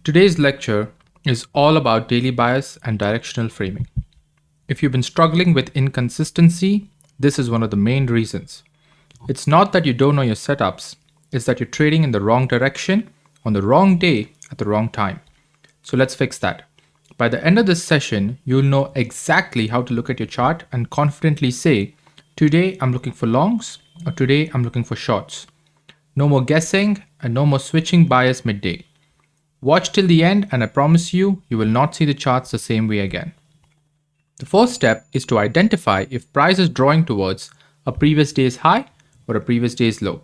Today's lecture is all about daily bias and directional framing. If you've been struggling with inconsistency, this is one of the main reasons. It's not that you don't know your setups, it's that you're trading in the wrong direction on the wrong day at the wrong time. So let's fix that. By the end of this session, you'll know exactly how to look at your chart and confidently say, today I'm looking for longs or today I'm looking for shorts. No more guessing and no more switching bias midday. Watch till the end and I promise you, you will not see the charts the same way again. The first step is to identify if price is drawing towards a previous day's high or a previous day's low.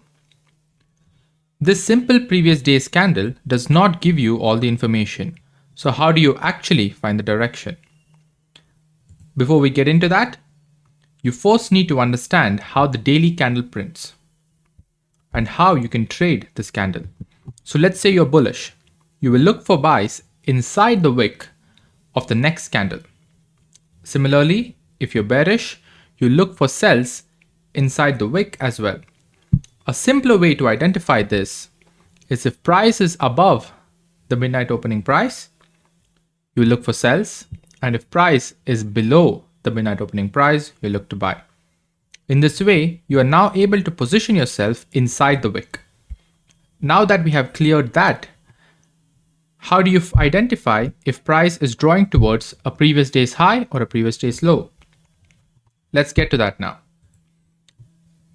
This simple previous day's candle does not give you all the information. So how do you actually find the direction? Before we get into that, you first need to understand how the daily candle prints and how you can trade this candle. So let's say you're bullish. You will look for buys inside the wick of the next candle. Similarly, if you're bearish, you look for sells inside the wick as well. A simpler way to identify this is if price is above the midnight opening price, you look for sells, and if price is below the midnight opening price, you look to buy. In this way, you are now able to position yourself inside the wick. Now that we have cleared that, how do you identify if price is drawing towards a previous day's high or a previous day's low? Let's get to that now.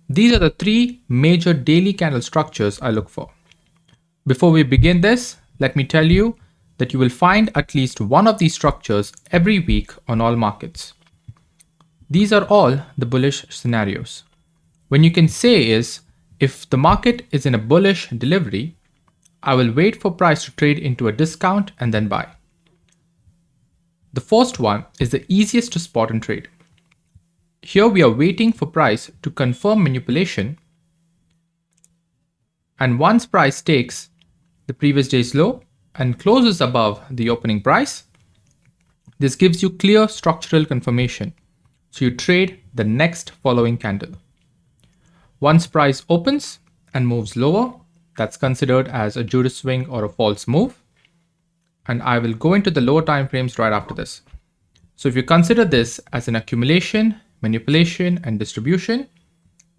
These are the three major daily candle structures I look for. Before we begin this, let me tell you that you will find at least one of these structures every week on all markets. These are all the bullish scenarios. When you can say is, if the market is in a bullish delivery, I will wait for price to trade into a discount and then buy. The first one is the easiest to spot and trade. Here we are waiting for price to confirm manipulation, and once price takes the previous day's low and closes above the opening price, this gives you clear structural confirmation. So you trade the next following candle. Once price opens and moves lower, that's considered as a Judas swing or a false move. And I will go into the lower time frames right after this. So if you consider this as an accumulation, manipulation, and distribution,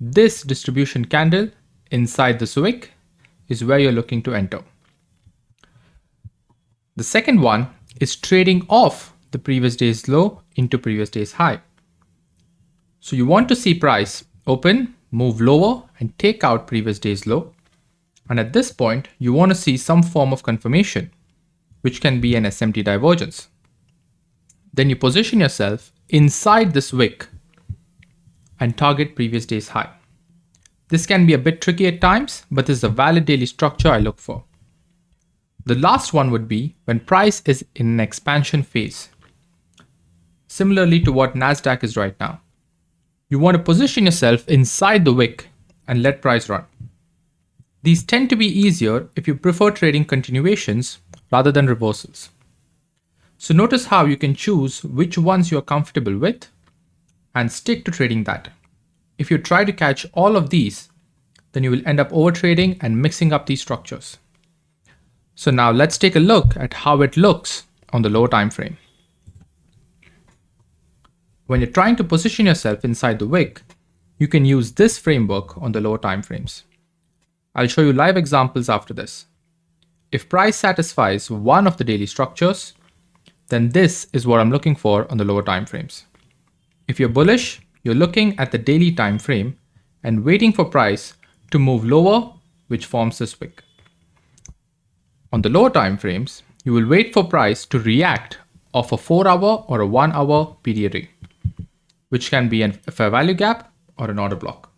this distribution candle inside this wick is where you're looking to enter. The second one is trading off the previous day's low into previous day's high. So you want to see price open, move lower, and take out previous day's low. And at this point, you want to see some form of confirmation, which can be an SMT divergence. Then you position yourself inside this wick and target previous day's high. This can be a bit tricky at times, but this is a valid daily structure I look for. The last one would be when price is in an expansion phase, similarly to what Nasdaq is right now. You want to position yourself inside the wick and let price run. These tend to be easier if you prefer trading continuations rather than reversals. So notice how you can choose which ones you're comfortable with and stick to trading that. If you try to catch all of these, then you will end up overtrading and mixing up these structures. So now let's take a look at how it looks on the lower time frame. When you're trying to position yourself inside the wick, you can use this framework on the lower time frames. I'll show you live examples after this. If price satisfies one of the daily structures, then this is what I'm looking for on the lower time frames. If you're bullish, you're looking at the daily time frame and waiting for price to move lower, which forms this wick. On the lower time frames, you will wait for price to react off a 4-hour or a 1-hour PD array, which can be a fair value gap or an order block.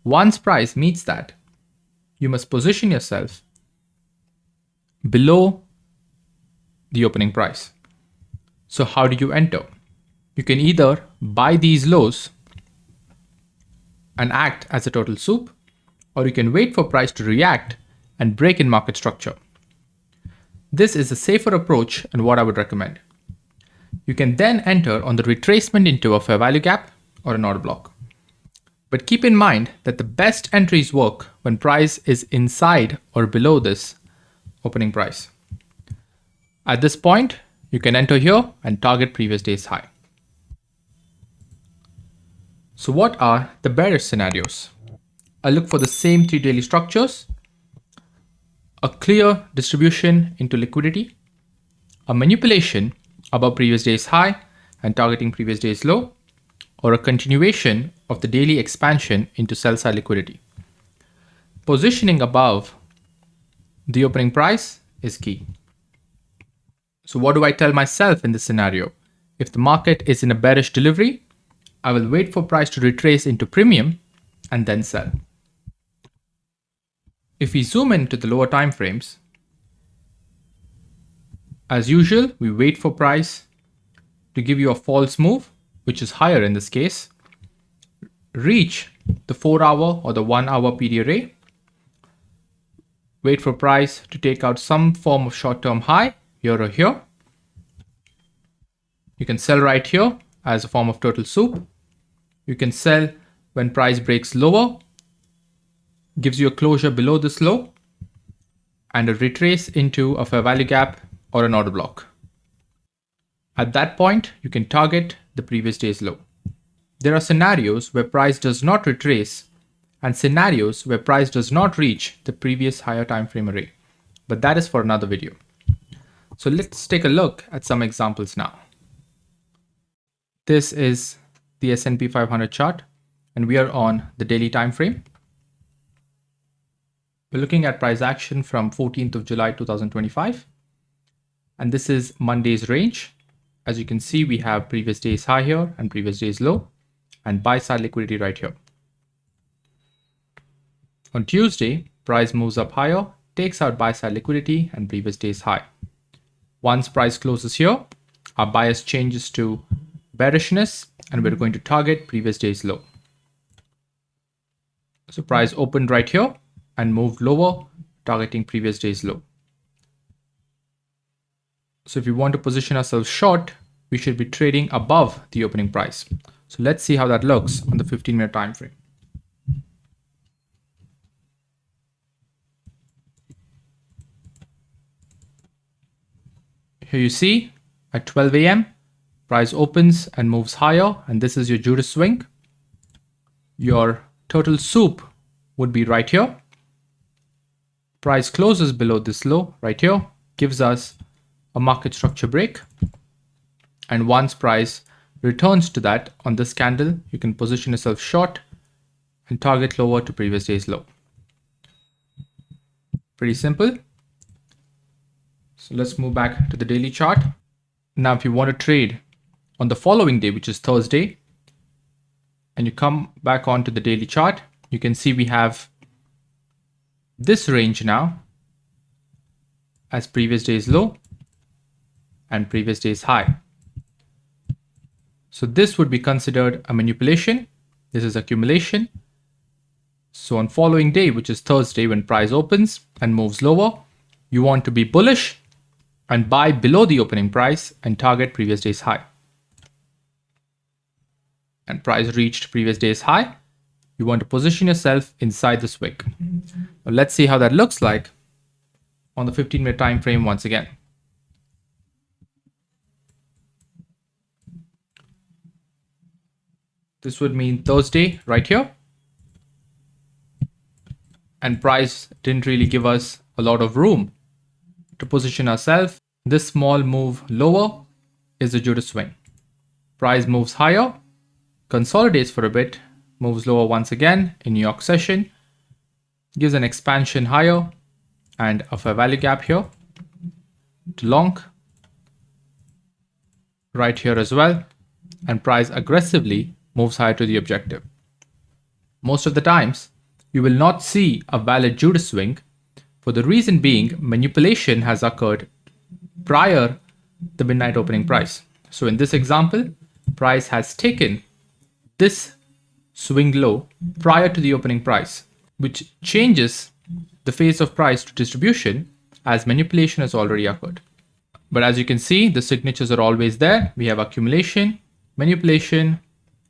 Once price meets that, you must position yourself below the opening price. So how do you enter? You can either buy these lows and act as a total soup, or you can wait for price to react and break in market structure. This is a safer approach and what I would recommend. You can then enter on the retracement into a fair value gap or an order block. But keep in mind that the best entries work when price is inside or below this opening price. At this point, you can enter here and target previous day's high. So what are the bearish scenarios? I look for the same 3 daily structures, a clear distribution into liquidity, a manipulation above previous day's high and targeting previous day's low, or a continuation of the daily expansion into sell-side liquidity. Positioning above the opening price is key. So what do I tell myself in this scenario? If the market is in a bearish delivery, I will wait for price to retrace into premium and then sell. If we zoom into the lower time frames, as usual, we wait for price to give you a false move, which is higher in this case, reach the 4-hour or the 1-hour PD array, wait for price to take out some form of short-term high here or here. You can sell right here as a form of turtle soup. You can sell when price breaks lower, gives you a closure below this low, and a retrace into a fair value gap or an order block. At that point, you can target the previous day's low. There are scenarios where price does not retrace and scenarios where price does not reach the previous higher time frame array, but that is for another video. So let's take a look at some examples now. This is the S&P 500 chart, and we are on the daily time frame. We're looking at price action from 14th of July 2025, and this is Monday's range. As you can see, we have previous day's high here and previous day's low, and buy side liquidity right here. On Tuesday, price moves up higher, takes out buy side liquidity and previous day's high. Once price closes here, our bias changes to bearishness, and we're going to target previous day's low. So price opened right here and moved lower, targeting previous day's low. So if we want to position ourselves short, we should be trading above the opening price. So let's see how that looks on the 15-minute time frame. Here you see at 12 a.m. price opens and moves higher, and this is your Judas swing. Your turtle soup would be right here. Price closes below this low right here, gives us a market structure break. And once price returns to that on this candle, you can position yourself short and target lower to previous day's low. Pretty simple. So let's move back to the daily chart. Now, if you want to trade on the following day, which is Thursday, and you come back onto the daily chart, you can see we have this range now as previous day's low and previous day's high. So this would be considered a manipulation. This is accumulation. So on following day, which is Thursday, when price opens and moves lower, you want to be bullish and buy below the opening price and target previous day's high. And price reached previous day's high. You want to position yourself inside this wick. Now let's see how that looks like on the 15-minute time frame once again. This would mean Thursday right here. And price didn't really give us a lot of room to position ourselves. This small move lower is the Judas swing. Price moves higher, consolidates for a bit, moves lower once again in New York session, gives an expansion higher and a fair value gap here to long right here as well, and price aggressively moves higher to the objective. Most of the times, you will not see a valid Judas swing, for the reason being manipulation has occurred prior the midnight opening price. So in this example, price has taken this swing low prior to the opening price, which changes the phase of price to distribution as manipulation has already occurred. But as you can see, the signatures are always there. We have accumulation, manipulation,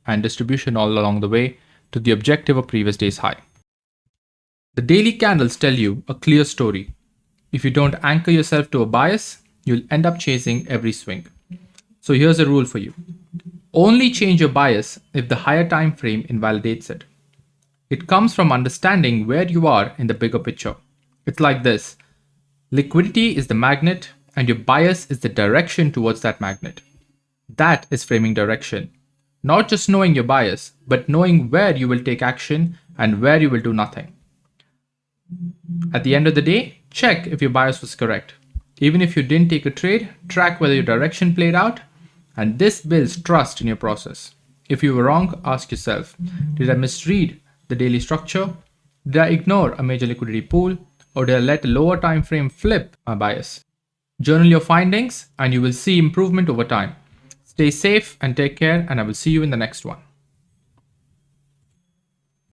and distribution all along the way to the objective of previous day's high. The daily candles tell you a clear story. If you don't anchor yourself to a bias you'll end up chasing every swing. So here's a rule for you. Only change your bias if the higher time frame invalidates it. It comes from understanding where you are in the bigger picture. It's like this. Liquidity is the magnet and your bias is the direction towards that magnet. That is framing direction. Not just knowing your bias, but knowing where you will take action and where you will do nothing. At the end of the day, check if your bias was correct. Even if you didn't take a trade, track whether your direction played out, and this builds trust in your process. If you were wrong, ask yourself, did I misread the daily structure? Did I ignore a major liquidity pool? Or did I let a lower time frame flip my bias? Journal your findings and you will see improvement over time. Stay safe and take care, and I will see you in the next one.